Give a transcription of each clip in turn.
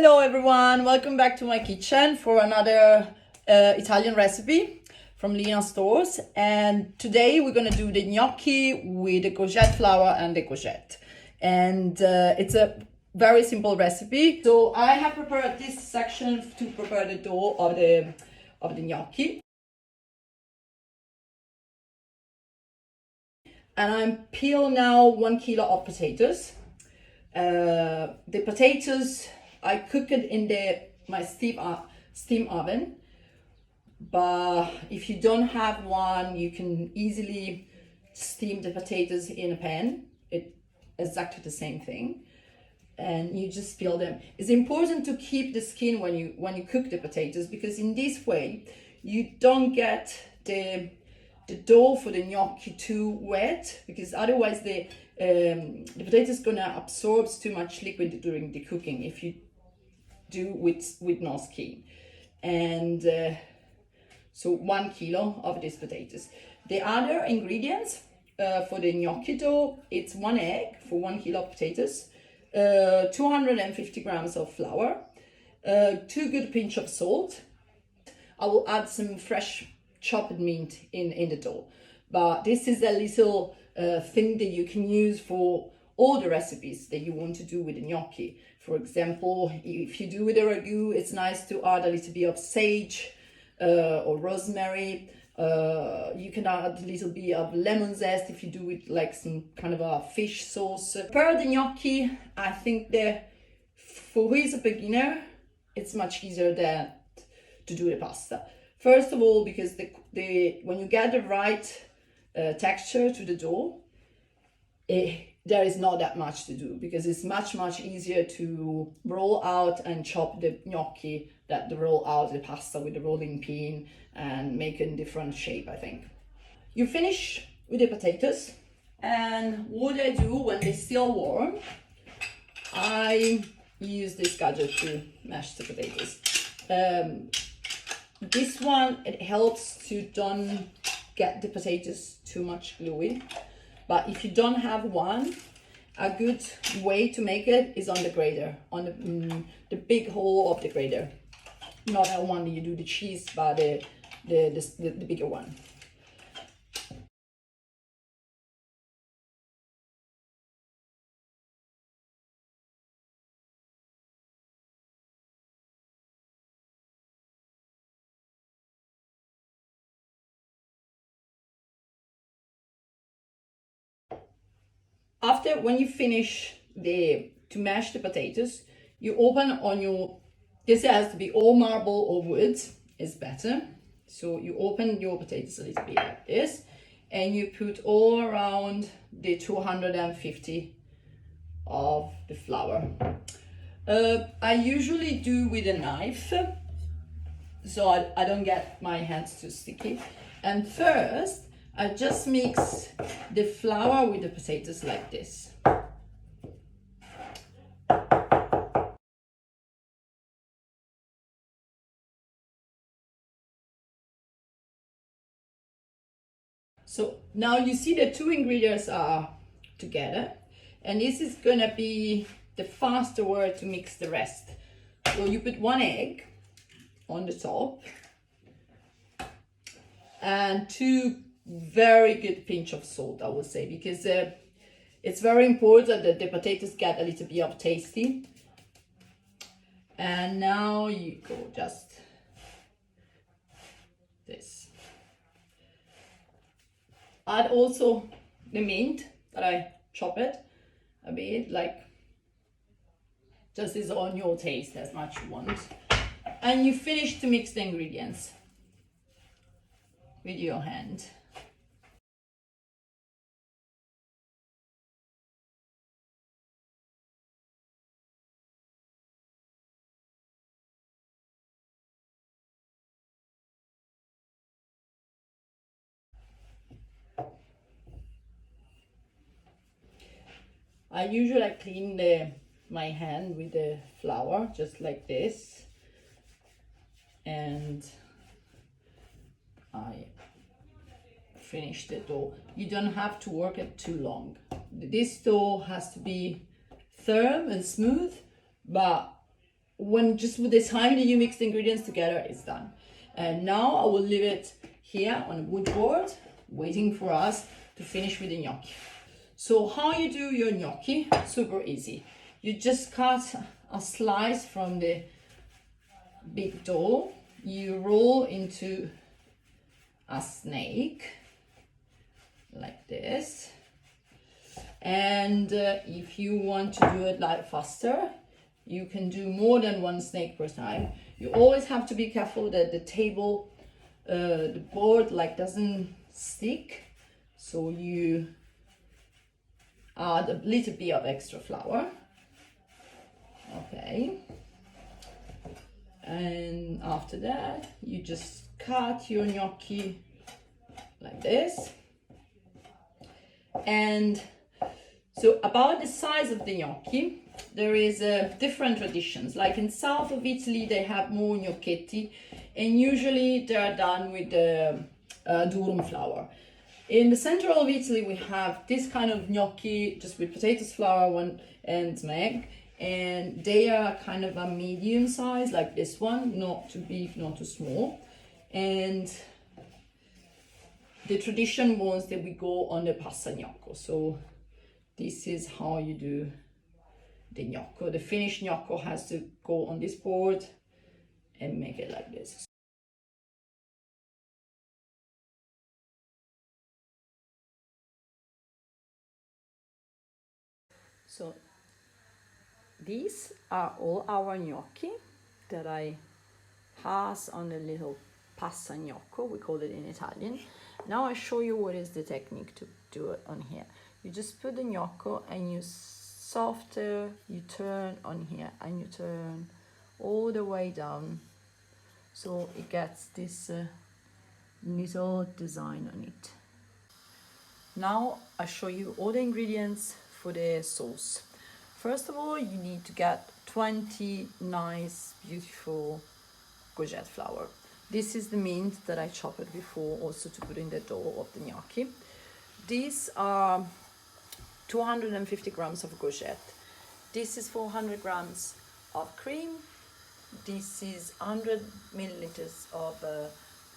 Hello everyone, welcome back to my kitchen for another Italian recipe from Lina Stores. And today we're gonna do the gnocchi with the courgette flour and the courgette. And it's a very simple recipe. So I have prepared this section to prepare the dough of the gnocchi. And I'm peeling now 1 kilo of potatoes. The potatoes, I cook it in my steam oven, but if you don't have one, you can easily steam the potatoes in a pan. It's exactly the same thing, and you just peel them. It's important to keep the skin when you cook the potatoes, because in this way you don't get the dough for the gnocchi too wet, because otherwise the potato is gonna absorb too much liquid during the cooking if you do with no skin. And so 1 kilo of these potatoes. The other ingredients for the gnocchi dough, it's 1 egg for 1 kilo of potatoes, 250 grams of flour, 2 good pinch of salt. I will add some fresh chopped mint in the dough, but this is a little thing that you can use for all the recipes that you want to do with the gnocchi. For example, if you do with a ragu, it's nice to add a little bit of sage or rosemary. You can add a little bit of lemon zest if you do it like some kind of a fish sauce. For the gnocchi, I think that for who is a beginner, it's much easier than to do the pasta. First of all, because when you get the right texture to the dough, there is not that much to do, because it's much easier to roll out and chop the gnocchi than to roll out the pasta with the rolling pin and make a different shape, I think. You finish with the potatoes, and what I do when they're still warm, I use this gadget to mash the potatoes. This one, it helps to don't get the potatoes too much gluey. But if you don't have one, a good way to make it is on the grater, on the big hole of the grater. Not the one that you do the cheese, but the bigger one. After, when you finish to mash the potatoes, you open on this has to be all marble or wood, is better. So you open your potatoes a little bit like this, and you put all around the 250 of the flour. I usually do with a knife, so I don't get my hands too sticky. And first, I just mix the flour with the potatoes like this. So now you see the two ingredients are together, and this is gonna be the faster way to mix the rest. So you put 1 egg on the top and 2 very good pinch of salt, I would say, because it's very important that the potatoes get a little bit of tasty. And now you go just this. Add also the mint that I chop it a bit, like just is on your taste as much you want. And you finish to mix the ingredients with your hand. I usually clean my hand with the flour, just like this, and I finish the dough. You don't have to work it too long. This dough has to be firm and smooth, but when just with the time that you mix the ingredients together, it's done. And now I will leave it here on a wood board, waiting for us to finish with the gnocchi. So how you do your gnocchi? Super easy. You just cut a slice from the big dough, you roll into a snake like this, and if you want to do it like faster, you can do more than one snake per time. You always have to be careful that the table, the board like doesn't stick, so you add a little bit of extra flour. Okay, and after that you just cut your gnocchi like this. And so about the size of the gnocchi, there is different traditions. Like in south of Italy they have more gnocchetti, and usually they are done with the durum flour. In the center of Italy we have this kind of gnocchi just with potatoes, flour, and egg, and they are kind of a medium size, like this one, not too big, not too small. And the tradition was that we go on the pasta gnocco. So this is how you do the gnocco. The finished gnocco has to go on this board and make it like this. So these are all our gnocchi that I pass on a little pasta gnocco, we call it in Italian. Now I show you what is the technique to do it on here. You just put the gnocco and you softer, you turn on here and you turn all the way down, so it gets this little design on it. Now I show you all the ingredients for the sauce. First of all, you need to get 20 nice, beautiful courgette flour. This is the mint that I chopped before, also to put in the dough of the gnocchi. These are 250 grams of courgette. This is 400 grams of cream. This is 100 milliliters of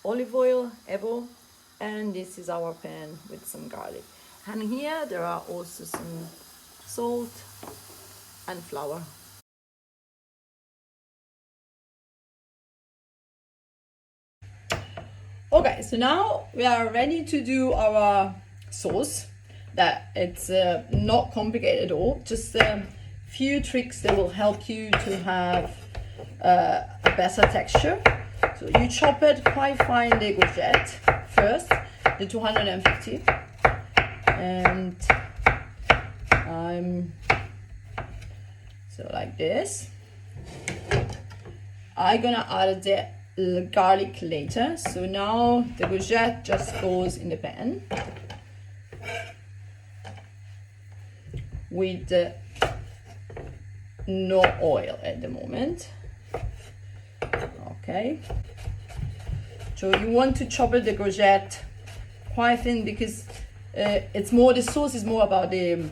olive oil, evo, and this is our pan with some garlic. And here there are also some salt and flour. Okay, so now we are ready to do our sauce. That it's not complicated at all, just a few tricks that will help you to have a better texture. So you chop it quite fine, the courgette first, the 250, and so like this. I'm gonna add the garlic later. So now the courgette just goes in the pan with no oil at the moment. Okay, so you want to chop the courgette quite thin, because it's more, the sauce is more about the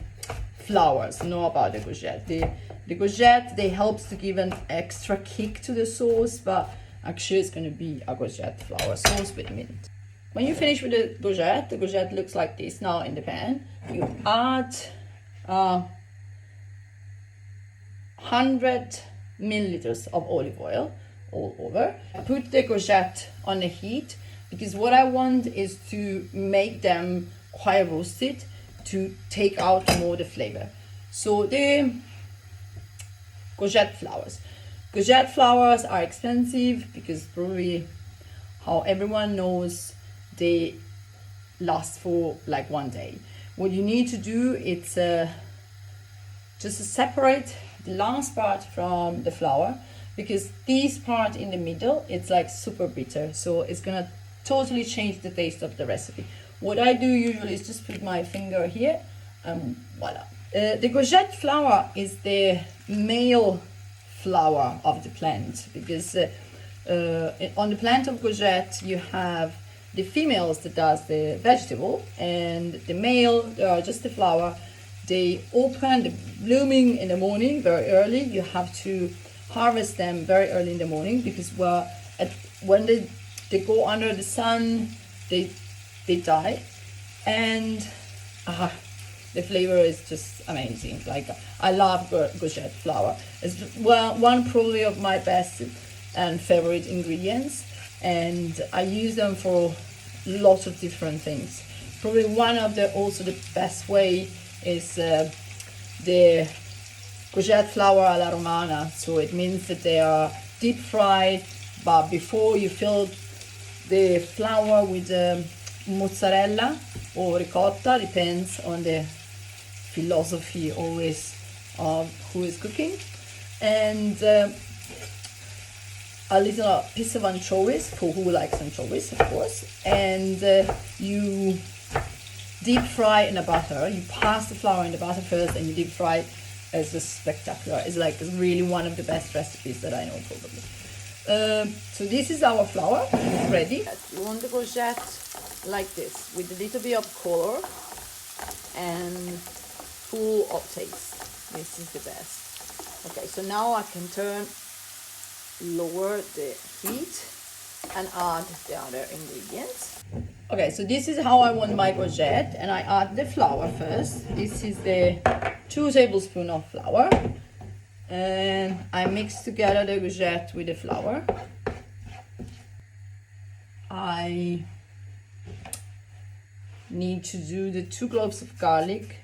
flowers, not about the courgette. The courgette, they helps to give an extra kick to the sauce, but actually it's going to be a courgette flour sauce with mint. When you finish with the courgette looks like this now in the pan. You add 100 milliliters of olive oil all over. Put the courgette on the heat, because what I want is to make them quite roasted to take out more the flavor. So the courgette flowers. Courgette flowers are expensive because probably how everyone knows they last for like one day. What you need to do is just separate the last part from the flour, because this part in the middle, it's like super bitter, so it's gonna totally change the taste of the recipe. What I do usually is just put my finger here and voila. The courgette flower is the male flower of the plant, because on the plant of courgette you have the females that does the vegetable, and the male, they are just the flower. They open, the blooming in the morning very early. You have to harvest them very early in the morning, because when they go under the sun, they die, and the flavor is just amazing. Like, I love courgette flour. It's one probably of my best and favorite ingredients, and I use them for lots of different things. Probably one of the best way is the courgette flour alla romana. So it means that they are deep fried, but before you fill the flour with mozzarella or ricotta, depends on the philosophy always of who is cooking, and a little piece of anchovies for who likes anchovies, of course, and you deep fry in the butter. You pass the flour in the butter first, and you deep fry it. It's just spectacular. It's like really one of the best recipes that I know, probably. So this is our flour. It's ready. You want the courgette like this, with a little bit of color and full of taste. This is the best. Okay, so now I can lower the heat and add the other ingredients. Okay, so this is how I want my courgette, and I add the flour first. This is the 2 tablespoons of flour, and I mix together the courgette with the flour. I need to do the 2 cloves of garlic,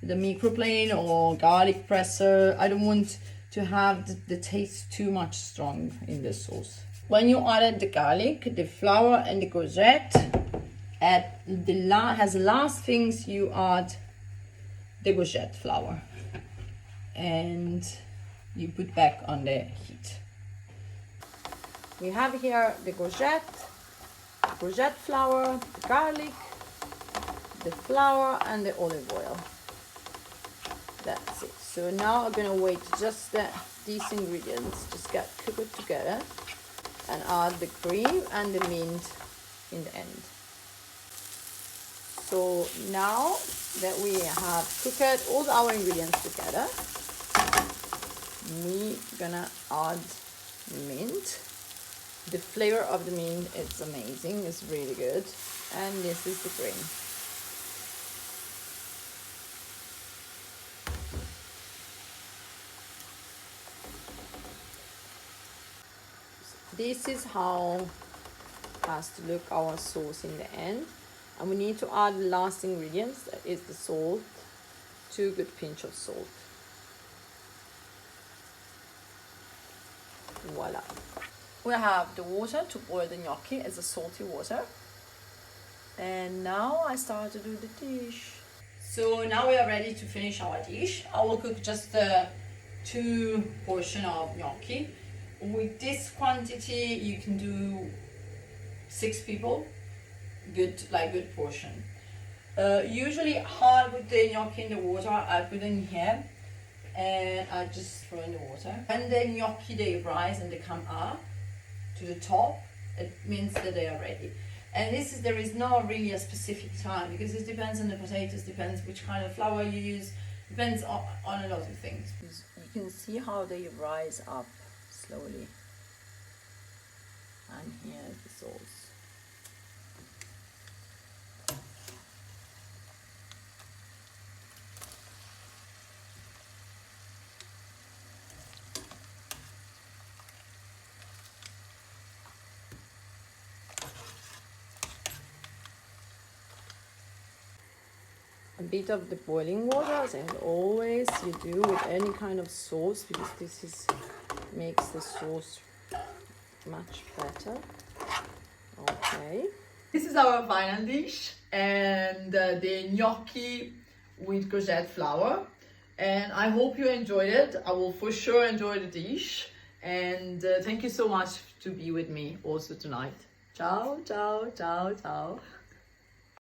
the microplane or garlic presser. I don't want to have the taste too much strong in the sauce. When you add the garlic, the flour and the courgette, at as last things you add the courgette flour, and you put back on the heat. We have here the courgette flour, the garlic, the flour and the olive oil. That's it. So now I'm gonna wait just these ingredients just get cooked together, and add the cream and the mint in the end. So now that we have cooked all our ingredients together, me gonna add mint. The flavor of the mint is amazing, it's really good. And this is the cream. This is how has to look our sauce in the end, and we need to add the last ingredients, that is the salt, 2 good pinch of salt. Voila. We have the water to boil the gnocchi. It's a salty water, and now I start to do the dish. So now we are ready to finish our dish. I will cook just 2 portions of gnocchi. With this quantity you can do 6 people, good portion. Usually I put the gnocchi in the water. I put in here and I just throw in the water. When the gnocchi they rise and they come up to the top, it means that they are ready. And there is not really a specific time, because it depends on the potatoes, depends which kind of flour you use, depends on a lot of things. You can see how they rise up slowly, and here's the sauce. A bit of the boiling water, as always you do with any kind of sauce, because this makes the sauce much better. Okay, this is our final dish, and the gnocchi with courgette flour, and I hope you enjoyed it. I will for sure enjoy the dish, and thank you so much to be with me also tonight. Ciao, ciao, ciao, ciao.